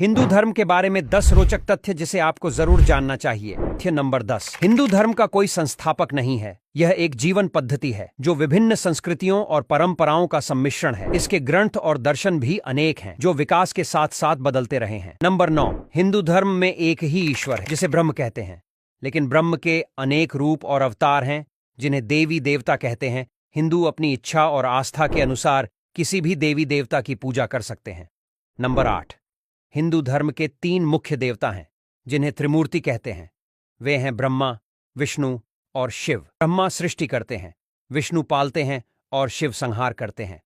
हिंदू धर्म के बारे में 10 रोचक तथ्य जिसे आपको जरूर जानना चाहिए। तथ्य नंबर 10। हिंदू धर्म का कोई संस्थापक नहीं है। यह एक जीवन पद्धति है जो विभिन्न संस्कृतियों और परंपराओं का सम्मिश्रण है। इसके ग्रंथ और दर्शन भी अनेक हैं जो विकास के साथ साथ बदलते रहे हैं। नंबर 9। हिंदू धर्म में एक ही ईश्वर है जिसे ब्रह्म कहते हैं, लेकिन ब्रह्म के अनेक रूप और अवतार हैं जिन्हें देवी देवता कहते हैं। हिंदू अपनी इच्छा और आस्था के अनुसार किसी भी देवी देवता की पूजा कर सकते हैं। नंबर 8। हिंदू धर्म के 3 मुख्य देवता हैं जिन्हें त्रिमूर्ति कहते हैं। वे हैं ब्रह्मा, विष्णु और शिव। ब्रह्मा सृष्टि करते हैं, विष्णु पालते हैं और शिव संहार करते हैं।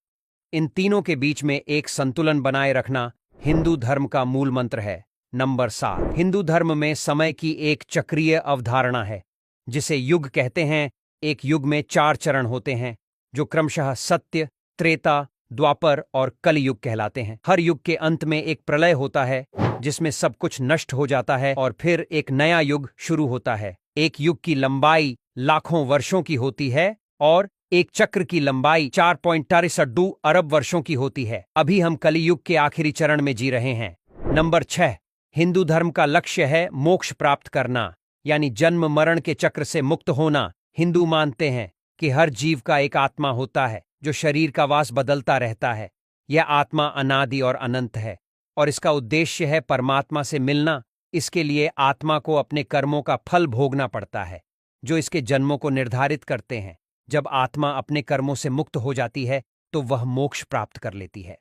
इन तीनों के बीच में एक संतुलन बनाए रखना हिंदू धर्म का मूल मंत्र है। नंबर 7। हिंदू धर्म में समय की एक चक्रीय अवधारणा है जिसे युग कहते हैं। एक युग में 4 चरण होते हैं जो क्रमशः सत्य, त्रेता, द्वापर और कलयुग कहलाते हैं। हर युग के अंत में एक प्रलय होता है जिसमें सब कुछ नष्ट हो जाता है और फिर एक नया युग शुरू होता है। एक युग की लंबाई लाखों वर्षों की होती है और एक चक्र की लंबाई 4.62 अरब वर्षों की होती है। अभी हम कलयुग के आखिरी चरण में जी रहे हैं। नंबर 6। हिंदू धर्म का लक्ष्य है मोक्ष प्राप्त करना, यानी जन्म मरण के चक्र से मुक्त होना। हिंदू मानते हैं कि हर जीव का एक आत्मा होता है जो शरीर का वास बदलता रहता है। यह आत्मा अनादि और अनंत है और इसका उद्देश्य है परमात्मा से मिलना। इसके लिए आत्मा को अपने कर्मों का फल भोगना पड़ता है जो इसके जन्मों को निर्धारित करते हैं। जब आत्मा अपने कर्मों से मुक्त हो जाती है तो वह मोक्ष प्राप्त कर लेती है।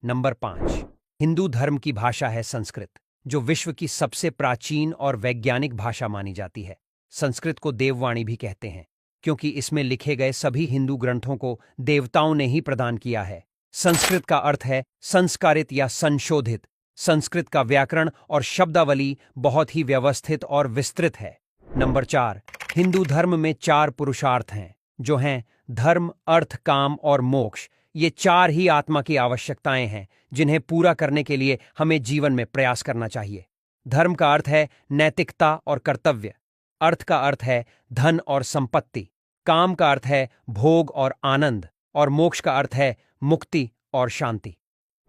नंबर 5। हिंदू धर्म की भाषा है संस्कृत, जो विश्व की सबसे प्राचीन और वैज्ञानिक भाषा मानी जाती है। संस्कृत को देववाणी भी कहते हैं क्योंकि इसमें लिखे गए सभी हिंदू ग्रंथों को देवताओं ने ही प्रदान किया है। संस्कृत का अर्थ है संस्कारित या संशोधित। संस्कृत का व्याकरण और शब्दावली बहुत ही व्यवस्थित और विस्तृत है। नंबर 4। हिंदू धर्म में 4 पुरुषार्थ हैं जो हैं धर्म, अर्थ, काम और मोक्ष। ये 4 ही आत्मा की आवश्यकताएं हैं जिन्हें पूरा करने के लिए हमें जीवन में प्रयास करना चाहिए। धर्म का अर्थ है नैतिकता और कर्तव्य। अर्थ का अर्थ है धन और संपत्ति। काम का अर्थ है भोग और आनंद, और मोक्ष का अर्थ है मुक्ति और शांति।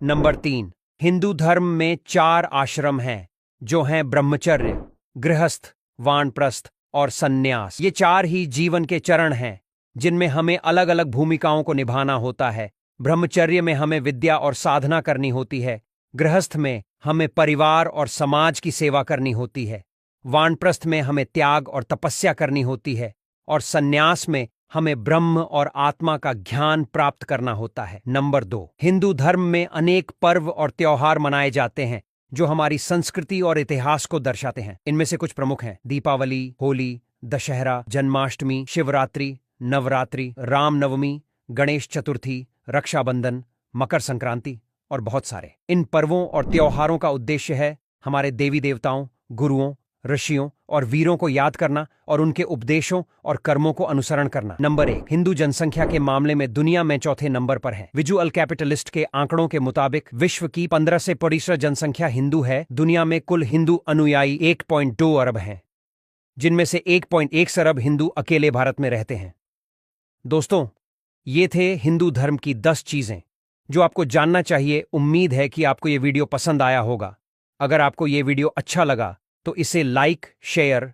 नंबर 3। हिंदू धर्म में 4 आश्रम हैं जो हैं ब्रह्मचर्य, गृहस्थ, वानप्रस्थ और सन्यास। ये 4 ही जीवन के चरण हैं जिनमें हमें अलग अलग भूमिकाओं को निभाना होता है। ब्रह्मचर्य में हमें विद्या और साधना करनी होती है। गृहस्थ में हमें परिवार और समाज की सेवा करनी होती है। वानप्रस्थ में हमें त्याग और तपस्या करनी होती है और सन्यास में हमें ब्रह्म और आत्मा का ज्ञान प्राप्त करना होता है। नंबर 2। हिंदू धर्म में अनेक पर्व और त्योहार मनाए जाते हैं जो हमारी संस्कृति और इतिहास को दर्शाते हैं। इनमें से कुछ प्रमुख हैं दीपावली, होली, दशहरा, जन्माष्टमी, शिवरात्रि, नवरात्रि, रामनवमी, गणेश चतुर्थी, रक्षाबंधन, मकर संक्रांति और बहुत सारे। इन पर्वों और त्योहारों का उद्देश्य है हमारे देवी देवताओं, गुरुओं, ऋषियों और वीरों को याद करना और उनके उपदेशों और कर्मों को अनुसरण करना। नंबर 1। हिंदू जनसंख्या के मामले में दुनिया में चौथे नंबर पर है। विजुअल कैपिटलिस्ट के आंकड़ों के मुताबिक विश्व की 15 से 25% जनसंख्या हिंदू है। दुनिया में कुल हिंदू अनुयायी 1.2 अरब हैं, जिनमें से 1.1 अरब हिंदू अकेले भारत में रहते हैं। दोस्तों, ये थे हिंदू धर्म की 10 चीजें जो आपको जानना चाहिए। उम्मीद है कि आपको ये वीडियो पसंद आया होगा। अगर आपको ये वीडियो अच्छा लगा तो इसे लाइक, शेयर